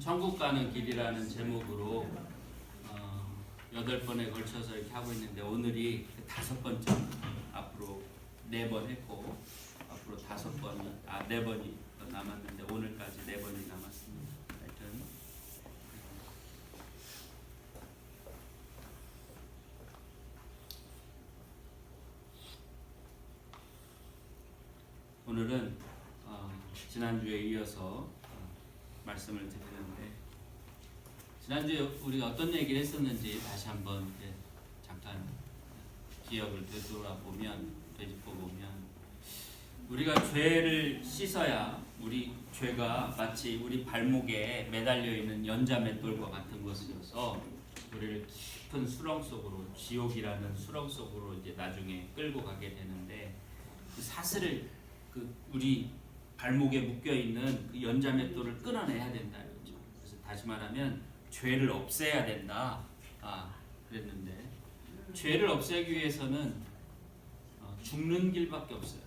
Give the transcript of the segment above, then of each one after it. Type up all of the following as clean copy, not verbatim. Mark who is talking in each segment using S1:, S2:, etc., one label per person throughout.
S1: 천국 가는 길이라는 제목으로 8번에 걸쳐서 이렇게 하고 있는데 오늘이 5번째. 앞으로 4번 했고 앞으로 4번이 더 남았는데 오늘까지 4번이 남았습니다. 하여튼 오늘은 지난주에 이어서 말씀을 드리는데, 지난주에 우리가 어떤 얘기를 했었는지 다시 한번 잠깐 기억을 되짚어보면 우리가 죄를 씻어야 우리 죄가 마치 우리 발목에 매달려 있는 연자맷돌과 같은 것이어서 우리를 깊은 수렁 속으로, 지옥이라는 수렁 속으로 이제 나중에 끌고 가게 되는데, 그 사슬을 우리 발목에 묶여 있는 그 연자맷돌을 끊어내야 된다 이거죠. 그래서 다시 말하면 죄를 없애야 된다. 그랬는데 죄를 없애기 위해서는 죽는 길밖에 없어요.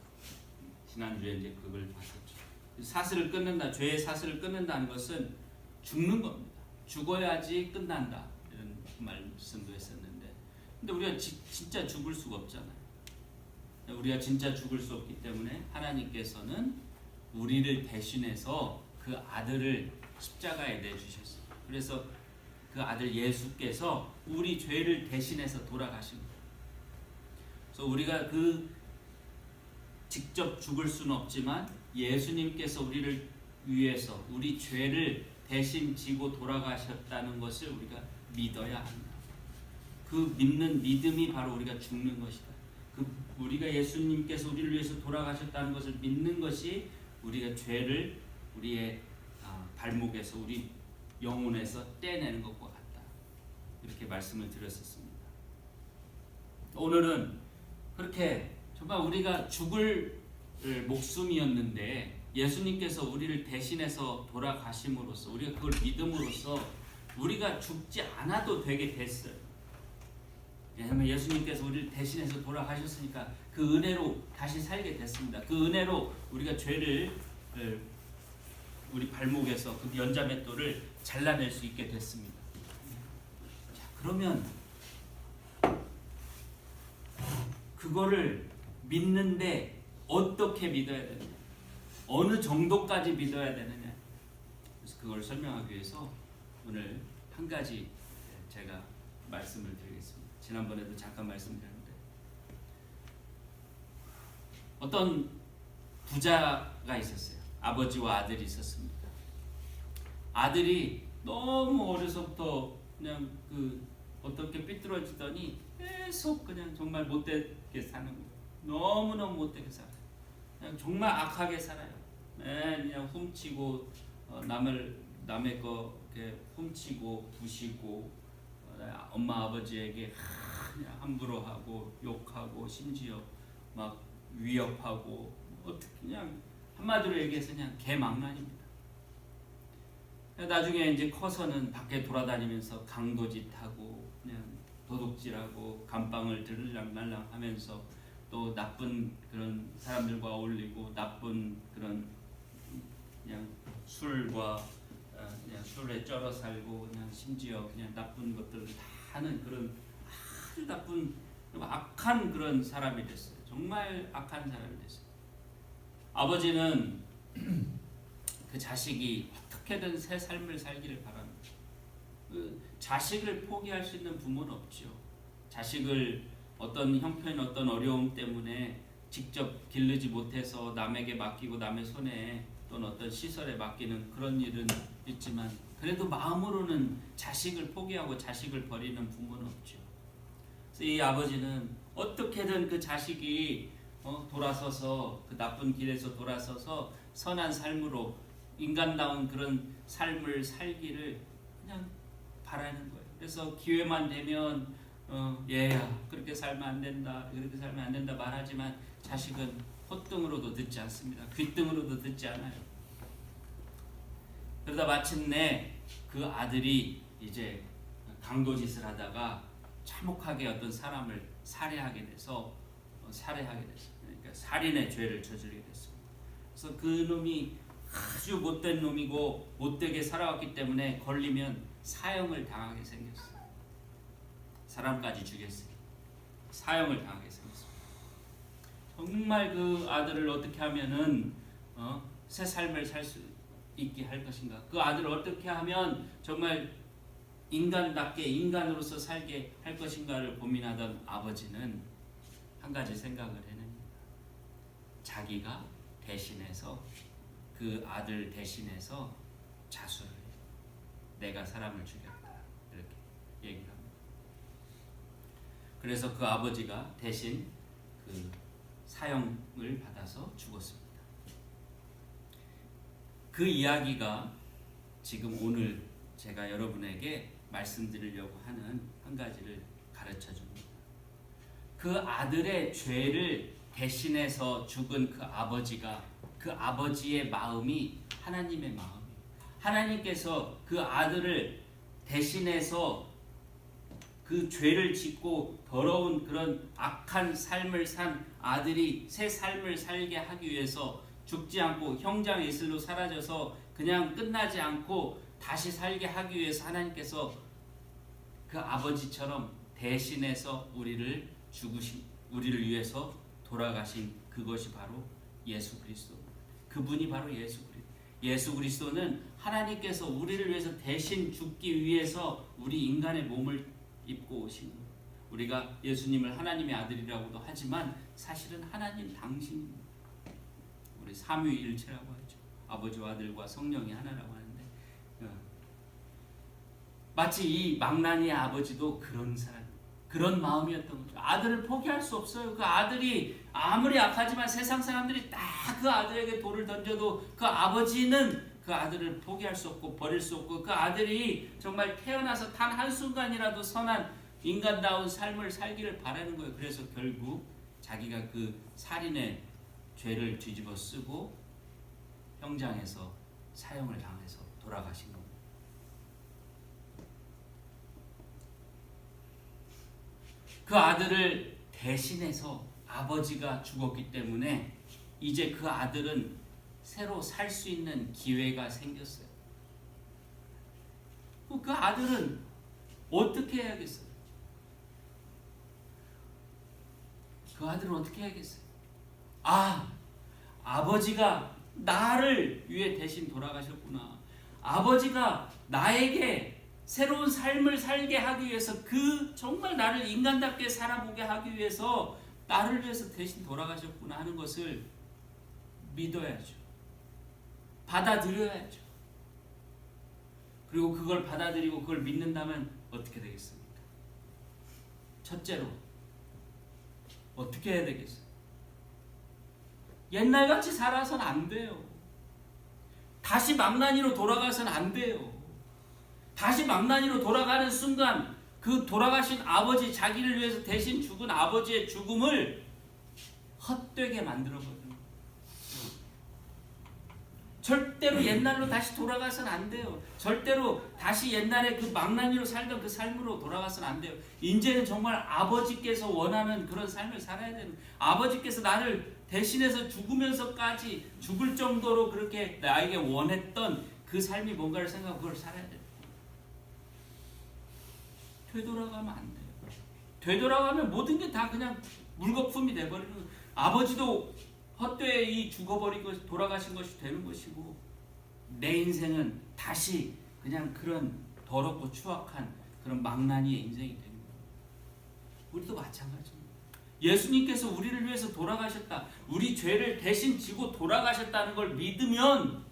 S1: 지난주에 이제 그걸 봤었죠. 사슬을 끊는다, 죄의 사슬을 끊는다는 것은 죽는 겁니다. 죽어야지 끝난다 이런 말씀도 했었는데, 근데 우리가 진짜 죽을 수가 없잖아요. 우리가 진짜 죽을 수 없기 때문에 하나님께서는 우리를 대신해서 그 아들을 십자가에 내주셨어요. 그래서 그 아들 예수께서 우리 죄를 대신해서 돌아가신 거예요. 그래서 우리가 직접 죽을 수는 없지만 예수님께서 우리를 위해서 우리 죄를 대신 지고 돌아가셨다는 것을 우리가 믿어야 합니다. 그 믿는 믿음이 바로 우리가 죽는 것이다. 우리가 예수님께서 우리를 위해서 돌아가셨다는 것을 믿는 것이 우리가 죄를 우리의 발목에서, 우리 영혼에서 떼내는 것과 같다. 이렇게 말씀을 드렸었습니다. 오늘은 그렇게 정말 우리가 죽을 목숨이었는데 예수님께서 우리를 대신해서 돌아가심으로써, 우리가 그걸 믿음으로써 우리가 죽지 않아도 되게 됐어요. 왜냐하면 예수님께서 우리를 대신해서 돌아가셨으니까 그 은혜로 다시 살게 됐습니다. 그 은혜로 우리가 죄를, 우리 발목에서 그 연자맷돌을 잘라낼 수 있게 됐습니다. 자, 그러면 그거를 믿는데 어떻게 믿어야 되느냐, 어느 정도까지 믿어야 되느냐, 그래서 그걸 설명하기 위해서 오늘 한 가지 제가 말씀을 드리겠습니다. 지난번에도 잠깐 말씀드렸는데, 어떤 부자가 있었어요. 아버지와 아들이 있었습니다. 아들이 너무 어려서부터 그냥 어떻게 삐뚤어지더니 계속 그냥 정말 못되게 사는 거예요. 너무너무 못되게 살아요. 그냥 정말 악하게 살아요. 그냥 훔치고 남의 거 이렇게 훔치고 부시고, 엄마 아버지에게 그냥 함부로 하고 욕하고 심지어 막 위협하고, 그냥 한마디로 얘기해서 그냥 개망난입니다. 나중에 이제 커서는 밖에 돌아다니면서 강도짓하고 그냥 도둑질하고 감방을 들을랑말랑 하면서 또 나쁜 그런 사람들과 어울리고 나쁜 그런 그냥 술과 그냥 술에 쩔어 살고, 그냥 심지어 그냥 나쁜 것들을 다 하는 그런 아주 나쁜 악한 그런 사람이 됐어요. 정말 악한 사람이 됐어요. 아버지는 그 자식이 어떻게든 새 삶을 살기를 바랍니다. 자식을 포기할 수 있는 부모는 없죠. 자식을 어떤 형편, 어떤 어려움 때문에 직접 기르지 못해서 남에게 맡기고 남의 손에 또는 어떤 시설에 맡기는 그런 일은 있지만, 그래도 마음으로는 자식을 포기하고 자식을 버리는 부모는 없죠. 그래서 이 아버지는 어떻게든 그 자식이 돌아서서, 그 나쁜 길에서 돌아서서 선한 삶으로, 인간다운 그런 삶을 살기를 그냥 바라는 거예요. 그래서 기회만 되면 얘야 그렇게 살면 안 된다, 그렇게 살면 안 된다 말하지만 자식은 콧등으로도 듣지 않습니다. 귓등으로도 듣지 않아요. 그러다 마침내 그 아들이 이제 강도짓을 하다가 참혹하게 어떤 사람을 살해하게 돼서 그러니까 살인의 죄를 저지르게 됐습니다. 그래서 그 놈이 아주 못된 놈이고 못되게 살아왔기 때문에 걸리면 사형을 당하게 생겼어요. 사람까지 죽였어요. 사형을 당하게 생겼어요. 정말 그 아들을 어떻게 하면은 새 삶을 살 수 있게 할 것인가? 그 아들을 어떻게 하면 정말 인간답게 인간으로서 살게 할 것인가를 고민하던 아버지는 한 가지 생각을 해냅니다. 자기가 대신해서 그 아들 대신해서 자수를 해요. 내가 사람을 죽였다. 이렇게 얘기를 합니다. 그래서 그 아버지가 대신 그 사형을 받아서 죽었습니다. 그 이야기가 지금 오늘 제가 여러분에게 말씀드리려고 하는 한 가지를 가르쳐 줍니다. 그 아들의 죄를 대신해서 죽은 그 아버지가, 그 아버지의 마음이 하나님의 마음이에요. 하나님께서 그 아들을 대신해서 그 죄를 짓고 더러운 그런 악한 삶을 산 아들이 새 삶을 살게 하기 위해서 죽지 않고 형장의 이슬로 사라져서 그냥 끝나지 않고 다시 살게 하기 위해서 하나님께서 그 아버지처럼 대신해서 우리를 위해서 돌아가신 그것이 바로 예수 그리스도. 그분이 바로 예수 그리스도. 예수 그리스도는 하나님께서 우리를 위해서 대신 죽기 위해서 우리 인간의 몸을 입고 오신 거예요. 우리가 예수님을 하나님의 아들이라고도 하지만 사실은 하나님 당신입니다. 우리 삼위일체라고 하죠. 아버지와 아들과 성령이 하나라고 하는데 마치 이 망나니의 아버지도 그런 사람, 그런 마음이었던 거죠. 아들을 포기할 수 없어요. 그 아들이 아무리 악하지만 세상 사람들이 다 그 아들에게 돌을 던져도 그 아버지는 그 아들을 포기할 수 없고 버릴 수 없고 그 아들이 정말 태어나서 단 한순간이라도 선한 인간다운 삶을 살기를 바라는 거예요. 그래서 결국 자기가 그 살인의 죄를 뒤집어 쓰고 형장에서 사형을 당해서 돌아가신 겁니다. 그 아들을 대신해서 아버지가 죽었기 때문에 이제 그 아들은 새로 살 수 있는 기회가 생겼어요. 그 아들은 어떻게 해야겠어요? 그 아들은 어떻게 해야겠어요? 아버지가 나를 위해 대신 돌아가셨구나. 아버지가 나에게 새로운 삶을 살게 하기 위해서 정말 나를 인간답게 살아보게 하기 위해서 나를 위해서 대신 돌아가셨구나 하는 것을 믿어야죠. 받아들여야죠. 그리고 그걸 받아들이고 그걸 믿는다면 어떻게 되겠습니까? 첫째로 어떻게 해야 되겠어요? 옛날같이 살아서는 안 돼요. 다시 망나니로 돌아가서는 안 돼요. 다시 망나니로 돌아가는 순간 그 돌아가신 아버지, 자기를 위해서 대신 죽은 아버지의 죽음을 헛되게 만들어버려요. 절대로 옛날로 다시 돌아가서는 안 돼요. 절대로 다시 옛날에 그 망나니로 살던 그 삶으로 돌아가서는 안 돼요. 이제는 정말 아버지께서 원하는 그런 삶을 살아야 되는 거예요. 아버지께서 나를 대신해서 죽으면서까지 죽을 정도로 그렇게 나에게 원했던 그 삶이 뭔가를 생각하고 그걸 살아야 돼요. 되돌아가면 안 돼요. 되돌아가면 모든 게 다 그냥 물거품이 돼버리는 거예요. 아버지도 헛되이 죽어버리고 돌아가신 것이 되는 것이고 내 인생은 다시 그냥 그런 더럽고 추악한 그런 망나니의 인생이 되는 거예요. 우리도 마찬가지입니다. 예수님께서 우리를 위해서 돌아가셨다. 우리 죄를 대신 지고 돌아가셨다는 걸 믿으면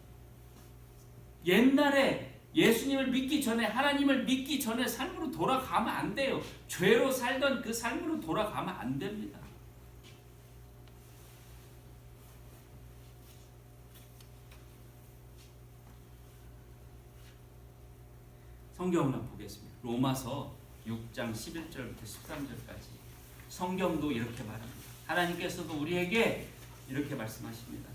S1: 옛날에 예수님을 믿기 전에 하나님을 믿기 전에 삶으로 돌아가면 안 돼요. 죄로 살던 그 삶으로 돌아가면 안 됩니다. 성경을 한번 보겠습니다. 로마서 6장 11절부터 13절까지 성경도 이렇게 말합니다. 하나님께서도 우리에게 이렇게 말씀하십니다.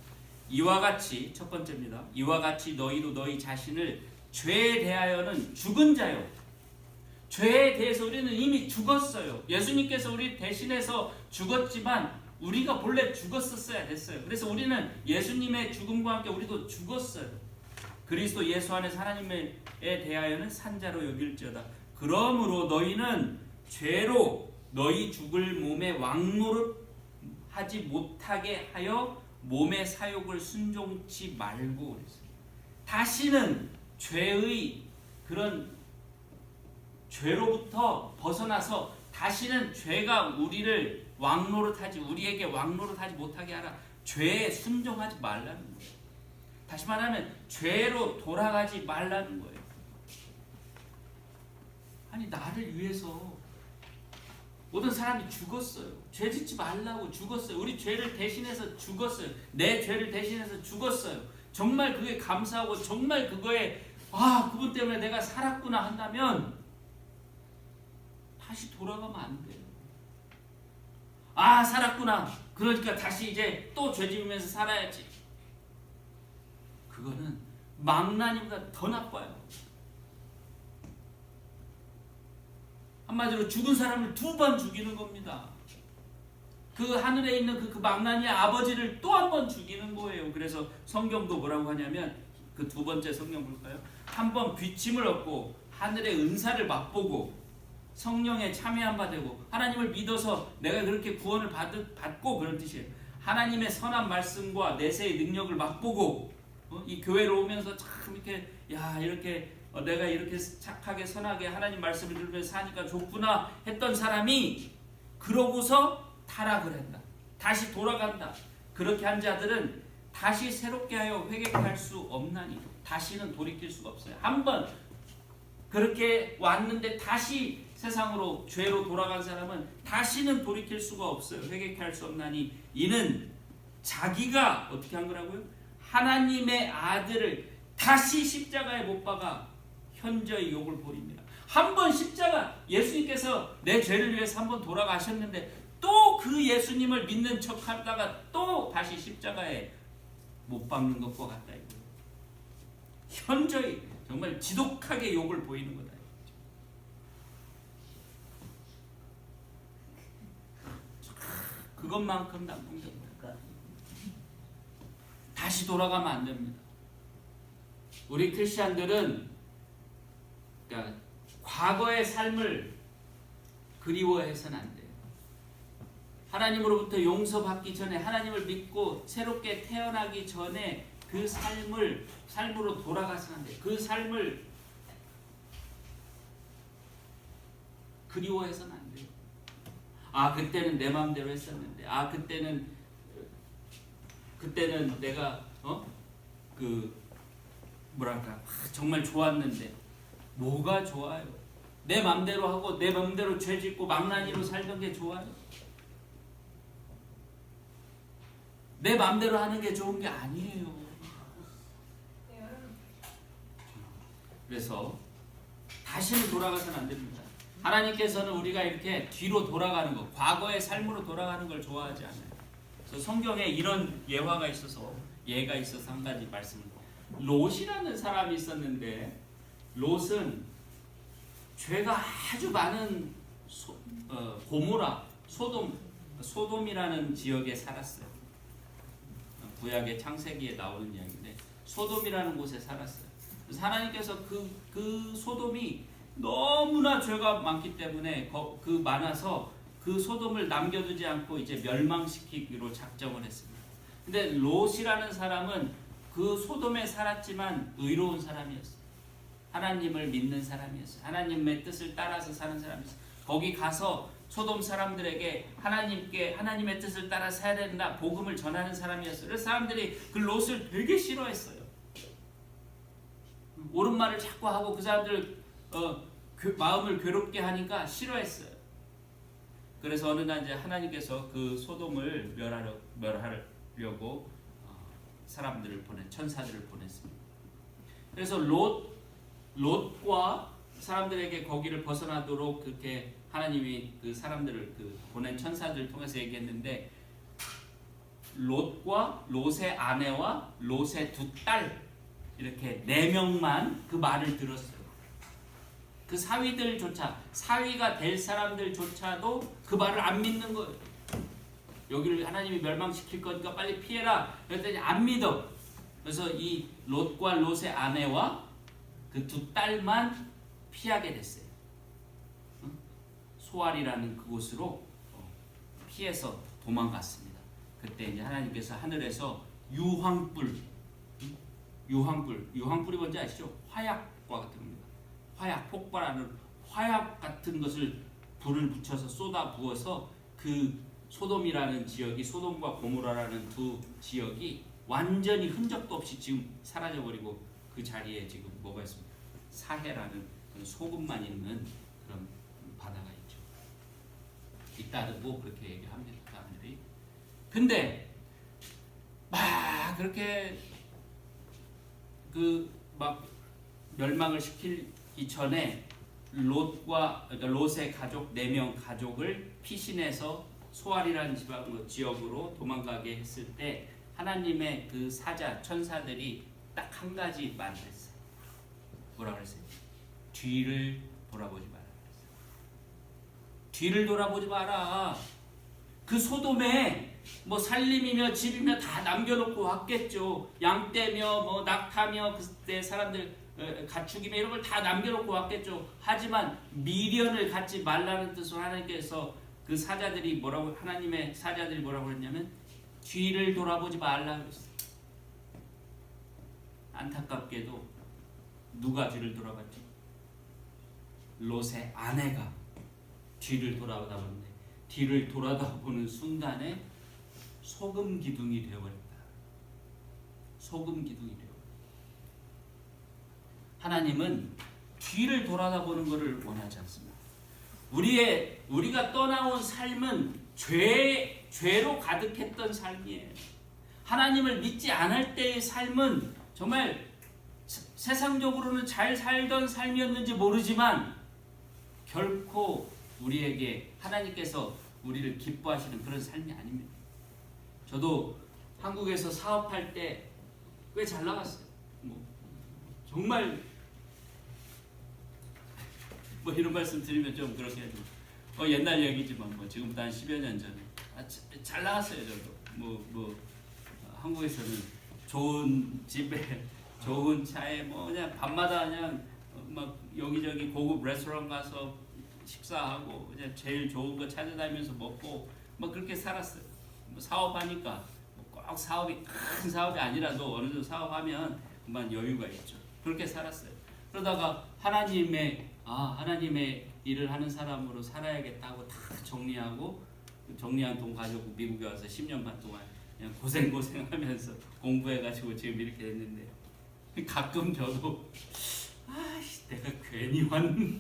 S1: 이와 같이 첫 번째입니다. 이와 같이 너희도 너희 자신을 죄에 대하여는 죽은 자요. 죄에 대해서 우리는 이미 죽었어요. 예수님께서 우리 대신해서 죽었지만 우리가 본래 죽었었어야 됐어요. 그래서 우리는 예수님의 죽음과 함께 우리도 죽었어요. 그리스도 예수 안에서 하나님에 대하여는 산자로 여길지어다. 그러므로 너희는 죄로 너희 죽을 몸에 왕노릇 하지 못하게 하여 몸의 사욕을 순종치 말고 그랬어요. 다시는 죄의 그런 죄로부터 벗어나서 다시는 죄가 우리를 왕노릇하지 우리에게 왕노릇하지 못하게 하라. 죄에 순종하지 말라는 거예요. 다시 말하면 죄로 돌아가지 말라는 거예요. 아니 나를 위해서 모든 사람이 죽었어요. 죄 짓지 말라고 죽었어요. 우리 죄를 대신해서 죽었어요. 내 죄를 대신해서 죽었어요. 정말 그게 감사하고 정말 그거에 그분 때문에 내가 살았구나 한다면 다시 돌아가면 안 돼요. 살았구나. 그러니까 다시 이제 또 죄 지으면서 살아야지. 그거는 망나니보다 더 나빠요. 한마디로 죽은 사람을 2번 죽이는 겁니다. 그 하늘에 있는 그 망나니의 아버지를 또 한 번 죽이는 거예요. 그래서 성경도 뭐라고 하냐면 그 2번째 성경 볼까요? 한 번 귀침을 얻고 하늘의 은사를 맛보고 성령에 참여한 바 되고 하나님을 믿어서 내가 그렇게 구원을 받고 그런 뜻이에요. 하나님의 선한 말씀과 내세의 능력을 맛보고 이 교회로 오면서 참 이렇게 이렇게 내가 이렇게 착하게 선하게 하나님 말씀을 들으면서 사니까 좋구나 했던 사람이 그러고서 타락을 한다. 다시 돌아간다. 그렇게 한 자들은 다시 새롭게 하여 회개할 수 없나니 다시는 돌이킬 수가 없어요. 한번 그렇게 왔는데 다시 세상으로 죄로 돌아간 사람은 다시는 돌이킬 수가 없어요. 회개할 수 없나니 이는 자기가 어떻게 한 거라고요? 하나님의 아들을 다시 십자가에 못 박아 현저히 욕을 보립니다. 한 번 십자가 예수님께서 내 죄를 위해서 한 번 돌아가셨는데 또 그 예수님을 믿는 척하다가 또 다시 십자가에 못 박는 것과 같다 이거예요. 현저히 정말 지독하게 욕을 보이는 거다. 그것만큼 나쁜 게 없다. 다시 돌아가면 안 됩니다. 우리 크리스찬들은 그러니까 과거의 삶을 그리워해서는 안 돼요. 하나님으로부터 용서받기 전에 하나님을 믿고 새롭게 태어나기 전에 그 삶으로 돌아가서는 안 돼요. 그 삶을 그리워해서는 안 돼요. 그때는 내 마음대로 했었는데 그때는 내가 정말 좋았는데 뭐가 좋아요? 내 맘대로 하고 내 맘대로 죄 짓고 망나니로 살던 게 좋아요? 내 맘대로 하는 게 좋은 게 아니에요. 그래서 다시는 돌아가서는 안 됩니다. 하나님께서는 우리가 이렇게 뒤로 돌아가는 것, 과거의 삶으로 돌아가는 걸 좋아하지 않아요. 그래서 성경에 이런 예가 있어서 한 가지 말씀을. 롯이라는 사람이 있었는데 롯은 죄가 아주 많은 고모라, 소돔이라는 지역에 살았어요. 구약의 창세기에 나오는 이야기인데 소돔이라는 곳에 살았어요. 그래서 하나님께서 그 소돔이 너무나 죄가 많기 때문에 많아서 그 소돔을 남겨두지 않고 이제 멸망시키기로 작정을 했습니다. 근데 롯이라는 사람은 그 소돔에 살았지만 의로운 사람이었어요. 하나님을 믿는 사람이었어요. 하나님의 뜻을 따라서 사는 사람이었어요. 거기 가서 소돔 사람들에게 하나님의 뜻을 따라 살아야 된다 복음을 전하는 사람이었어요. 그래서 사람들이 그 롯을 되게 싫어했어요. 옳은 말을 자꾸 하고 그 사람들 마음을 괴롭게 하니까 싫어했어요. 그래서 어느 날 이제 하나님께서 그 소돔을 멸하려고 천사들을 보냈습니다. 그래서 롯과 사람들에게 거기를 벗어나도록 그렇게 하나님이 그 사람들을 보낸 천사들을 통해서 얘기했는데 롯과 롯의 아내와 롯의 2딸 이렇게 4명만 그 말을 들었어요. 그 사위가 될 사람들조차도 그 말을 안 믿는 거예요. 여기를 하나님이 멸망시킬 거니까 빨리 피해라. 그랬더니 안 믿어. 그래서 이 롯과 롯의 아내와 그 두 딸만 피하게 됐어요. 소알이라는 그곳으로 피해서 도망갔습니다. 그때 이제 하나님께서 하늘에서 유황불이 뭔지 아시죠? 화약과 같은 겁니다. 화약, 폭발하는 화약 같은 것을 불을 붙여서 쏟아 부어서 그 소돔이라는 지역이, 소돔과 고모라라는 두 지역이 완전히 흔적도 없이 지금 사라져버리고 그 자리에 지금 뭐가 있습니까? 사해라는 그런 소금만 있는 그런 바다가 있죠. 있다고 그렇게 얘기합니다. 사람들이. 근데 막 그렇게 그 막 멸망을 시키기 전에 롯의 가족 4명 가족을 피신해서 소알이라는 지역으로 도망가게 했을 때 하나님의 그 사자 천사들이 딱 한 가지 말을 했어요. 뭐라 그랬어요? 뒤를 돌아보지 마라. 뒤를 돌아보지 마라. 그 소돔에 뭐 살림이며 집이며 다 남겨놓고 왔겠죠. 양떼며 뭐 낙타며 그때 사람들 가축이며 이런 걸 다 남겨놓고 왔겠죠. 하지만 미련을 갖지 말라는 뜻으로 하나님께서 그 사자들이 뭐라고, 하나님의 사자들이 뭐라고 했냐면 뒤를 돌아보지 말라 그랬어요. 안타깝게도 누가 뒤를 돌아봤지? 롯의 아내가 뒤를 돌아다보는데, 뒤를 돌아다보는 순간에 소금 기둥이 되어버렸다. 소금 기둥이 되어버렸다. 하나님은 뒤를 돌아다보는 것을 원하지 않습니다. 우리가 떠나온 삶은 죄로 가득했던 삶이에요. 하나님을 믿지 않을 때의 삶은 정말 세상적으로는 잘 살던 삶이었는지 모르지만 결코 우리에게 하나님께서 우리를 기뻐하시는 그런 삶이 아닙니다. 저도 한국에서 사업할 때 꽤 잘 나갔어요. 정말 뭐 이런 말씀 드리면 좀 그렇게 해도 옛날 얘기지만 뭐 지금부터 한 10여 년 전에 잘 나갔어요. 저도 한국에서는 좋은 집에 좋은 차에 뭐 그냥 밤마다 그냥 막 여기저기 고급 레스토랑 가서 식사하고 그냥 제일 좋은 거 찾아다니면서 먹고 막 그렇게 살았어요. 뭐 사업하니까 꼭 사업이 큰 사업이 아니라도 어느 정도 사업하면 그만 여유가 있죠. 그렇게 살았어요. 그러다가 하나님의 일을 하는 사람으로 살아야겠다고 다 정리하고 정리한 돈 가지고 미국에 와서 10년 반 동안 그냥 고생하면서 공부해가지고 지금 이렇게 됐는데 가끔 저도 내가 괜히 왔나.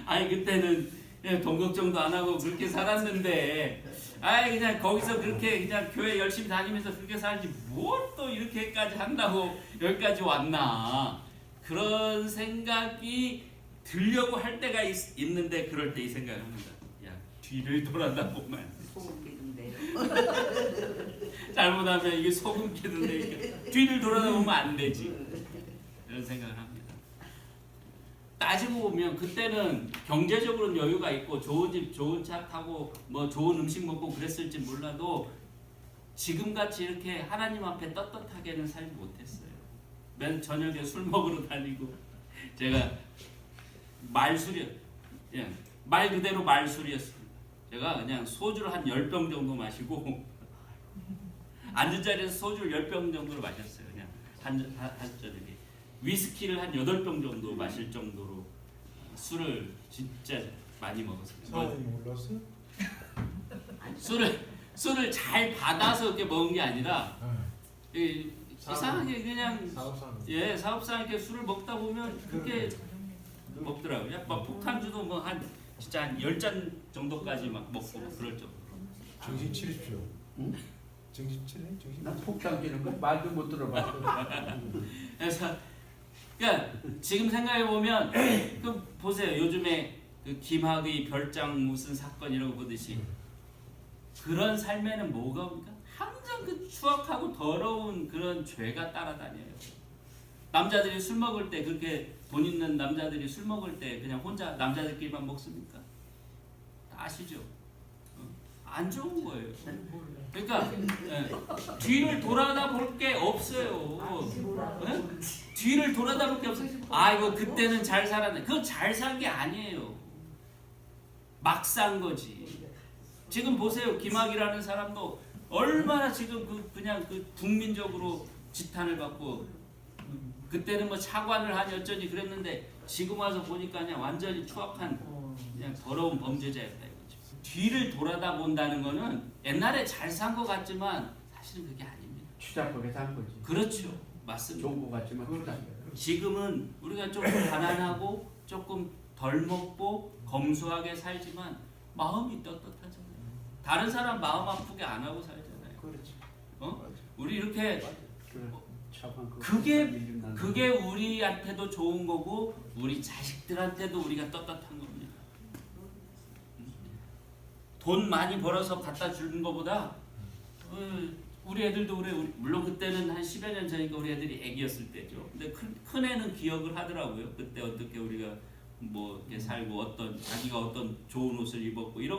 S1: 아니 그때는 그냥 돈 걱정도 안 하고 그렇게 살았는데 그냥 거기서 그렇게 그냥 교회 열심히 다니면서 그렇게 살지 뭘 또 이렇게까지 한다고 여기까지 왔나. 그런 생각이 들려고 할 때가 있는데 그럴 때 이 생각을 합니다. 야, 뒤를 돌아다보면
S2: 소금 기둥대요.
S1: 잘못하면 이게 소금 기둥대. 뒤를 돌아다보면 안 되지. 이런 생각을 합니다. 따지고 보면 그때는 경제적으로는 여유가 있고 좋은 집, 좋은 차 타고 뭐 좋은 음식 먹고 그랬을지 몰라도 지금같이 이렇게 하나님 앞에 떳떳하게는 살지 못했어요. 맨 저녁에 술 먹으러 다니고 제가 말 그대로 말술이었습니다. 제가 그냥 소주를 한 10병 정도 마시고 앉은 자리에서 소주를 10병 정도를 마셨어요. 그냥 한저녁에 위스키를 한 8병 정도 마실 정도로 술을 진짜 많이 먹었습니다.
S3: 사장님 몰랐어요?
S1: 술을 잘 받아서 이렇게 먹은 게 아니라 이상하게 그냥 사업상 이렇게 술을 먹다 보면 그렇게 먹더라고요. 막 폭탄주도 뭐 진짜 한 10잔 정도까지 막 먹고 그럴 정도.
S3: 정신 차리십시오.
S4: 응?
S3: 정신 차려?
S4: 난 폭탄 끼는 거 말도 못 들어봤어.
S1: 그래서 그러니까 지금 생각해 보면 그 보세요. 요즘에 그 김학의 별장 무슨 사건 이런 거 보듯이 그런 삶에는 뭐가 옵니까? 항상 그 추악하고 더러운 그런 죄가 따라다녀요. 남자들이 술 먹을 때 그렇게 돈 있는 남자들이 술 먹을 때 그냥 혼자 남자들끼리만 먹습니까? 다 아시죠? 안 좋은 거예요. 그러니까 뒤를 돌아다볼 게 없어요. 뒤를 돌아다볼 게 없어요. 아이고 그때는 잘 살았네. 그거 잘 산 게 아니에요. 막 산 거지. 지금 보세요. 김학이라는 사람도 얼마나 지금 그냥 국민적으로 지탄을 받고 그때는 뭐 차관을 하니 어쩌니 그랬는데 지금 와서 보니까 그냥 완전히 추악한 그냥 더러운 범죄자였다 이거죠. 뒤를 돌아다 본다는 거는 옛날에 잘 산 것 같지만 사실은 그게 아닙니다.
S4: 추잡하게 산 거지.
S1: 그렇죠. 맞습니다.
S4: 좋은 거 같지만 추잡해.
S1: 지금은 우리가 조금 가난하고 조금 덜 먹고 검소하게 살지만 마음이 떳떳하잖아요. 다른 사람 마음 아프게 안 하고 살잖아요.
S4: 그렇지.
S1: 우리 이렇게
S4: 그게
S1: 그게 우리한테도 좋은 거고 우리 자식들한테도 우리가 떳떳한 겁니다. 돈 많이 벌어서 갖다 주는 것보다 우리 애들도 그래. 물론 그때는 한 10여 년 전이니까 우리 애들이 애기였을 때죠. 근데 큰 애는 기억을 하더라고요. 그때 어떻게 우리가 뭐 이렇게 살고 어떤 자기가 어떤 좋은 옷을 입었고 이런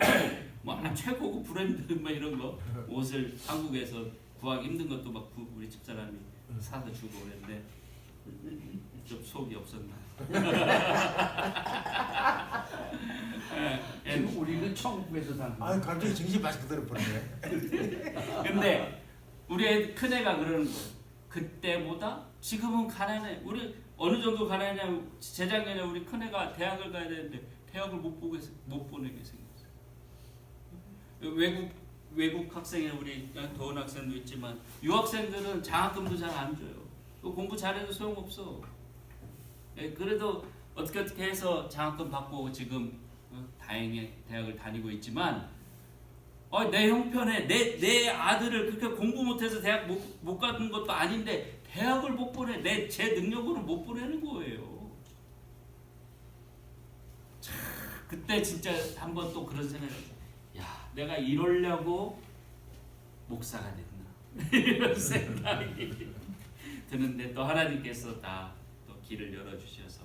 S1: 거뭐 최고급 브랜드 뭐 이런 거 옷을 한국에서 구하기 힘든 것도 막 우리 집사람이 사서 주고 그랬는데 좀 속이 없었나.
S4: 지금 우리는 천국에서 사는
S3: 아 갑자기 정신 바짝 그대로 버리네.
S1: 근데 우리 큰애가 그러는 거예요. 그때보다 지금은 가난해. 우리 어느 정도 가난하냐면 재작년에 우리 큰애가 대학을 가야 되는데 대학을 못 보내게 생겼어요. 외국 학생이 우리 더운 학생도 있지만 유학생들은 장학금도 잘 안 줘요. 공부 잘해도 소용없어. 그래도 어떻게 해서 장학금 받고 지금 다행히 대학을 다니고 있지만 내 형편에 내 아들을 그렇게 공부 못해서 대학 못 가는 것도 아닌데 대학을 못 보내 제 능력으로 못 보내는 거예요. 참, 그때 진짜 한번 또 그런 생각을 했어요. 야, 내가 이러려고 목사가 됐나 이런 생각이 드는데 또 하나님께서 다 또 길을 열어주셔서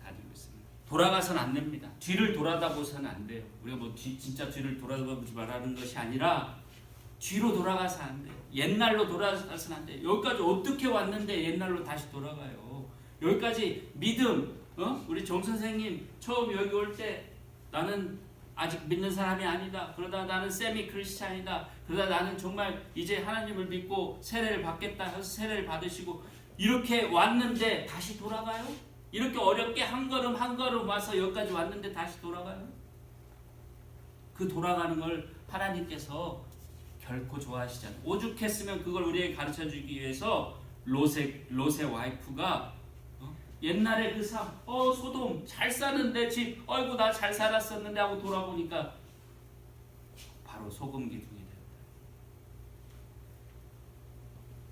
S1: 다니고 있습니다. 돌아가서는 안 됩니다. 뒤를 돌아다보서는 안 돼요. 우리가 뭐 진짜 뒤를 돌아보지 말라는 것이 아니라 뒤로 돌아가서 안 돼요. 옛날로 돌아가서는 안 돼요. 여기까지 어떻게 왔는데 옛날로 다시 돌아가요. 여기까지 믿음, 우리 정 선생님 처음 여기 올 때 나는 아직 믿는 사람이 아니다. 그러다 나는 세미 크리스찬이다. 그러다 나는 정말 이제 하나님을 믿고 세례를 받겠다 해서 세례를 받으시고 이렇게 왔는데 다시 돌아가요? 이렇게 어렵게 한 걸음 한 걸음 와서 여기까지 왔는데 다시 돌아가요? 그 돌아가는 걸 하나님께서 결코 좋아하시지 않아요. 오죽했으면 그걸 우리에게 가르쳐주기 위해서 롯의 와이프가 옛날에 그 삶, 소돔 잘 사는데 집, 어이구 나 잘 살았었는데 하고 돌아보니까 바로 소금 기둥이 되었다.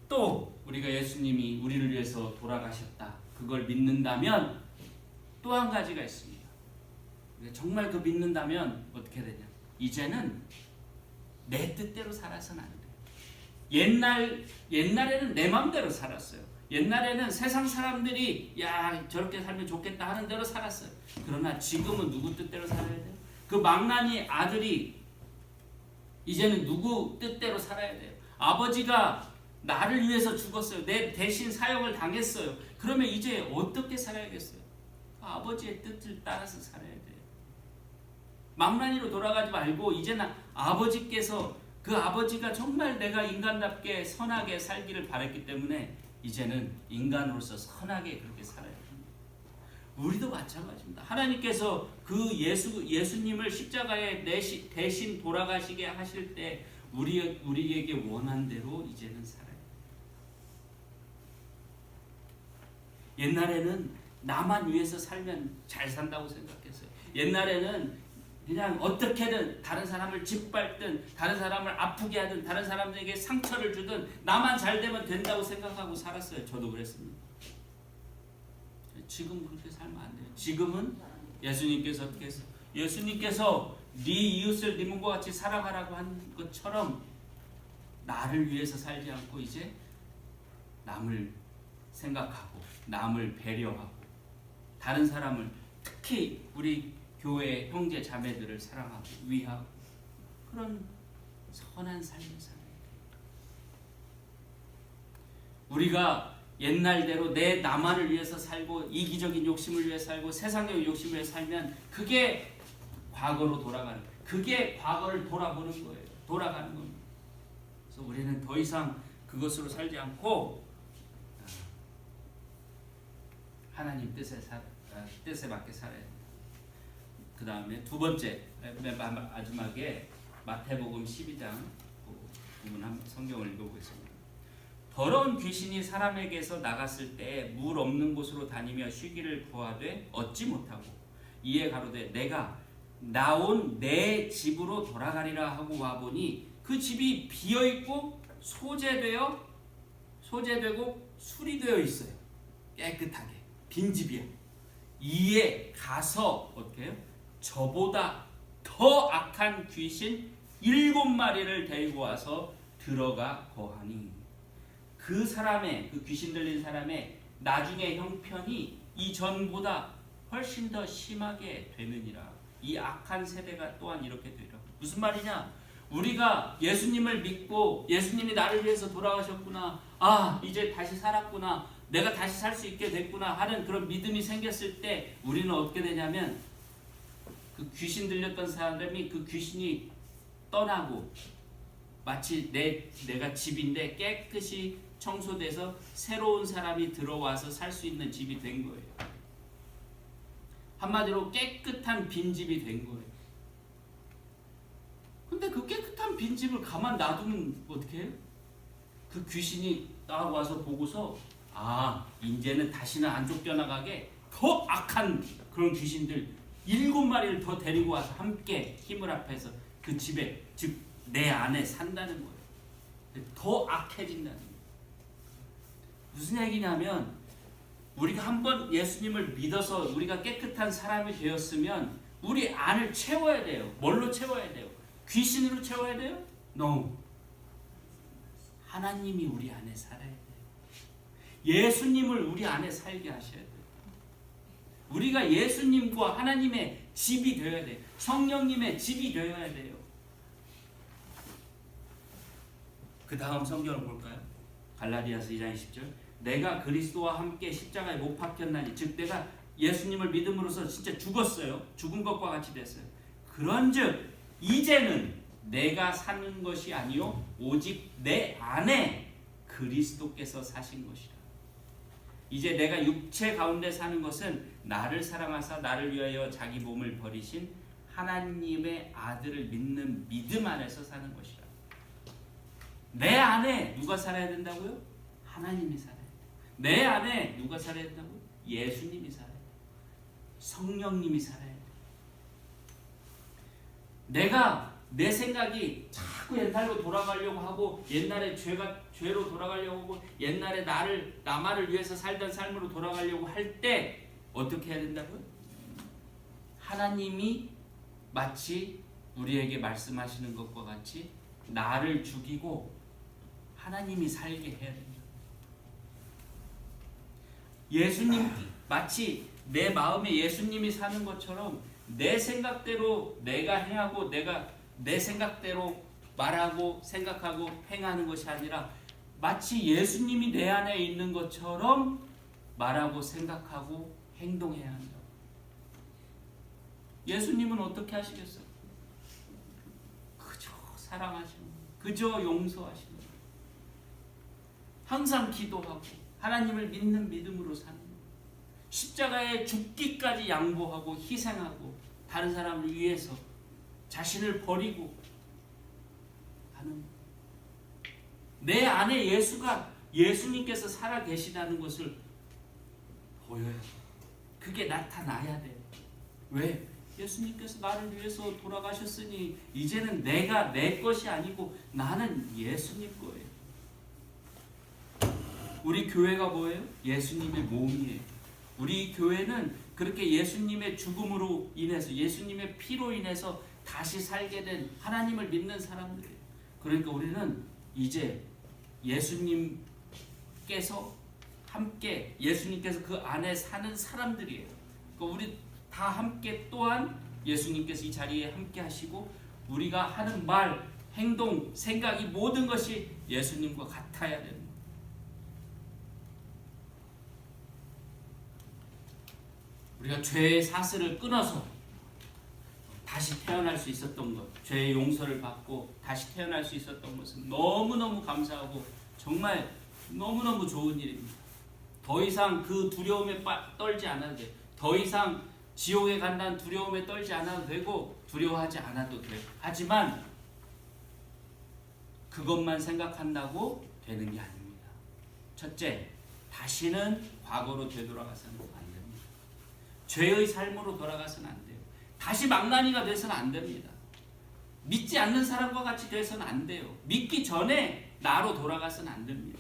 S1: 또 우리가 예수님이 우리를 위해서 돌아가셨다. 그걸 믿는다면 또 한 가지가 있습니다. 정말 그 믿는다면 어떻게 되냐? 이제는 내 뜻대로 살아서는 안 돼요. 옛날에는 내 마음대로 살았어요. 옛날에는 세상 사람들이 야 저렇게 살면 좋겠다 하는 대로 살았어요. 그러나 지금은 누구 뜻대로 살아야 돼요? 그 망나니 아들이 이제는 누구 뜻대로 살아야 돼요? 아버지가 나를 위해서 죽었어요. 내 대신 사형을 당했어요. 그러면 이제 어떻게 살아야겠어요? 아버지의 뜻을 따라서 살아야 돼요. 망나니로 돌아가지 말고 이제는 아버지께서 그 아버지가 정말 내가 인간답게 선하게 살기를 바랬기 때문에 이제는 인간으로서 선하게 그렇게 살아야 합니다. 우리도 마찬가지입니다. 하나님께서 그 예수님을 십자가에 대신 돌아가시게 하실 때 우리에게 원한 대로 이제는 살아요. 옛날에는 나만 위해서 살면 잘 산다고 생각했어요. 옛날에는 그냥 어떻게든 다른 사람을 짓밟든 다른 사람을 아프게 하든 다른 사람에게 상처를 주든 나만 잘 되면 된다고 생각하고 살았어요. 저도 그랬습니다. 지금 그렇게 살면 안 돼요. 지금은 예수님께서 어떻게 했어요? 예수님께서 네 이웃을 네 몸과 같이 사랑하라고 한 것처럼 나를 위해서 살지 않고 이제 남을 생각하고 남을 배려하고 다른 사람을 특히 우리 교회 형제 자매들을 사랑하고 위하고 그런 선한 삶을 살아야 돼. 우리가 옛날대로 내 나만을 위해서 살고 이기적인 욕심을 위해 살고 세상의 욕심을 위해 살면 그게 과거로 돌아가는 거예요. 그게 과거를 돌아보는 거예요. 돌아가는 겁니다. 그래서 우리는 더 이상 그것으로 살지 않고 하나님 뜻에 맞게 살아야 됩니다. 그 다음에 두 번째, 맨 마지막에 마태복음 12장 부분 성경을 읽어보겠습니다. 더러운 귀신이 사람에게서 나갔을 때 물 없는 곳으로 다니며 쉬기를 구하되 얻지 못하고 이에 가로되 내가 나온 내 집으로 돌아가리라 하고 와보니 그 집이 비어있고 소재되고 수리되어 있어요. 깨끗하게 빈집이야. 이에 가서 어떻게 해요? 저보다 더 악한 귀신 7마리를 데리고 와서 들어가 거하니 그 귀신 들린 사람의 나중에 형편이 이전보다 훨씬 더 심하게 되느니라. 이 악한 세대가 또한 이렇게 되리라. 무슨 말이냐? 우리가 예수님을 믿고 예수님이 나를 위해서 돌아가셨구나. 아, 이제 다시 살았구나. 내가 다시 살 수 있게 됐구나 하는 그런 믿음이 생겼을 때 우리는 어떻게 되냐면 그 귀신 들렸던 사람이 그 귀신이 떠나고 마치 내가 집인데 깨끗이 청소돼서 새로운 사람이 들어와서 살 수 있는 집이 된 거예요. 한마디로 깨끗한 빈집이 된 거예요. 근데 그 깨끗한 빈집을 가만 놔두면 어떻게 해요? 그 귀신이 딱 와서 보고서 이제는 다시는 안 쫓겨나가게 더 악한 그런 귀신들 7마리를 더 데리고 와서 함께 힘을 합해서 그 집에, 즉 내 안에 산다는 거예요. 더 악해진다는 거예요. 무슨 얘기냐면 우리가 한번 예수님을 믿어서 우리가 깨끗한 사람이 되었으면 우리 안을 채워야 돼요. 뭘로 채워야 돼요? 귀신으로 채워야 돼요? No. 하나님이 우리 안에 살아야 돼요. 예수님을 우리 안에 살게 하셔야 돼요. 우리가 예수님과 하나님의 집이 되어야 돼요. 성령님의 집이 되어야 돼요. 그 다음 성경을 볼까요? 갈라디아서 2장 20절. 내가 그리스도와 함께 십자가에 못 박혔나니 즉 내가 예수님을 믿음으로써 진짜 죽었어요. 죽은 것과 같이 됐어요. 그런즉 이제는 내가 사는 것이 아니요 오직 내 안에 그리스도께서 사신 것이라. 이제 내가 육체 가운데 사는 것은 나를 사랑하사 나를 위하여 자기 몸을 버리신 하나님의 아들을 믿는 믿음 안에서 사는 것이라. 내 안에 누가 살아야 된다고요? 하나님이 살아야 돼요. 내 안에 누가 살아야 된다고요? 예수님이 살아야 돼요. 성령님이 살아야 돼요. 내가 내 생각이 자꾸 옛날로 돌아가려고 하고 옛날에 죄로 돌아가려고 하고 옛날에 나만을 위해서 살던 삶으로 돌아가려고 할 때 어떻게 해야 된다고요? 하나님이 마치 우리에게 말씀하시는 것과 같이 나를 죽이고 하나님이 살게 해야 됩니다. 예수님 마치 내 마음에 예수님이 사는 것처럼 내 생각대로 내가 행하고 내가 내 생각대로 말하고 생각하고 행하는 것이 아니라 마치 예수님이 내 안에 있는 것처럼 말하고 생각하고 행동해야 한다. 예수님은 어떻게 하시겠어요? 그저 사랑하시는 거예요. 그저 용서하시는 거예요. 항상 기도하고 하나님을 믿는 믿음으로 사는 거예요. 십자가에 죽기까지 양보하고 희생하고 다른 사람을 위해서 자신을 버리고 하는 내 안에 예수님께서 살아 계시다는 것을 보여야 돼요. 그게 나타나야 돼요. 왜? 예수님께서 나를 위해서 돌아가셨으니 이제는 내가 내 것이 아니고 나는 예수님 거예요. 우리 교회가 뭐예요? 예수님의 몸이에요. 우리 교회는 그렇게 예수님의 죽음으로 인해서 예수님의 피로 인해서 다시 살게 된 하나님을 믿는 사람들이에요. 그러니까 우리는 이제 예수님께서 그 안에 사는 사람들이에요. 그러니까 우리 다 함께 또한 예수님께서 이 자리에 함께 하시고 우리가 하는 말, 행동, 생각이 모든 것이 예수님과 같아야 됩니다. 우리가 죄의 사슬을 끊어서 다시 태어날 수 있었던 것, 죄의 용서를 받고 다시 태어날 수 있었던 것은 너무너무 감사하고 정말 너무너무 좋은 일입니다. 더 이상 그 두려움에 떨지 않아도 돼요. 더 이상 지옥에 간다는 두려움에 떨지 않아도 되고 두려워하지 않아도 돼요. 하지만 그것만 생각한다고 되는 게 아닙니다. 첫째, 다시는 과거로 되돌아가서는 안 됩니다. 죄의 삶으로 돌아가서는 안 돼요. 다시 망나니가 돼서는 안 됩니다. 믿지 않는 사람과 같이 돼서는 안 돼요. 믿기 전에 나로 돌아가서는 안 됩니다.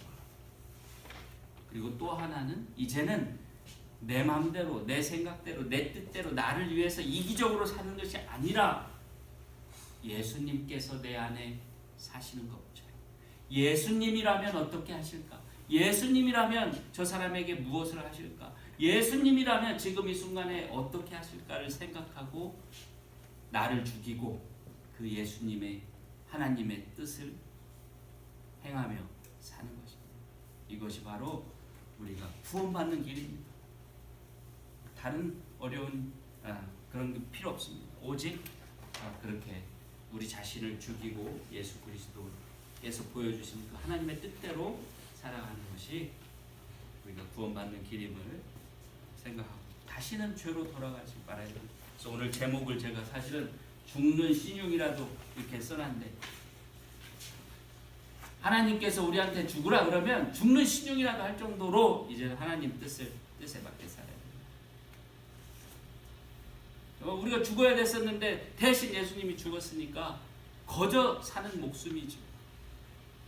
S1: 그리고 또 하나는 이제는 내 마음대로, 내 생각대로, 내 뜻대로 나를 위해서 이기적으로 사는 것이 아니라 예수님께서 내 안에 사시는 것처럼 예수님이라면 어떻게 하실까? 예수님이라면 저 사람에게 무엇을 하실까? 예수님이라면 지금 이 순간에 어떻게 하실까를 생각하고 나를 죽이고 그 예수님의 하나님의 뜻을 행하며 사는 것입니다. 이것이 바로 우리가 구원받는 길입니다. 다른 어려운 그런 게 필요 없습니다. 오직 그렇게 우리 자신을 죽이고 예수 그리스도께서 보여주신 그 하나님의 뜻대로 살아가는 것이 우리가 구원받는 길임을 생각하고 다시는 죄로 돌아가지 말아야 됩니다. 그래서 오늘 제목을 제가 사실은 죽는 신용이라도 이렇게 써놨는데 하나님께서 우리한테 죽으라 그러면 죽는 신용이라도 할 정도로 이제 하나님 뜻에 맞게 살아야 됩니다. 우리가 죽어야 됐었는데 대신 예수님이 죽었으니까 거저 사는 목숨이죠.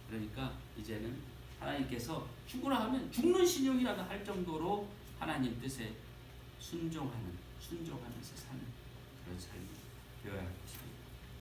S1: 그러니까 이제는 하나님께서 죽으라 하면 죽는 신용이라도 할 정도로 하나님 뜻에 순종하면서 사는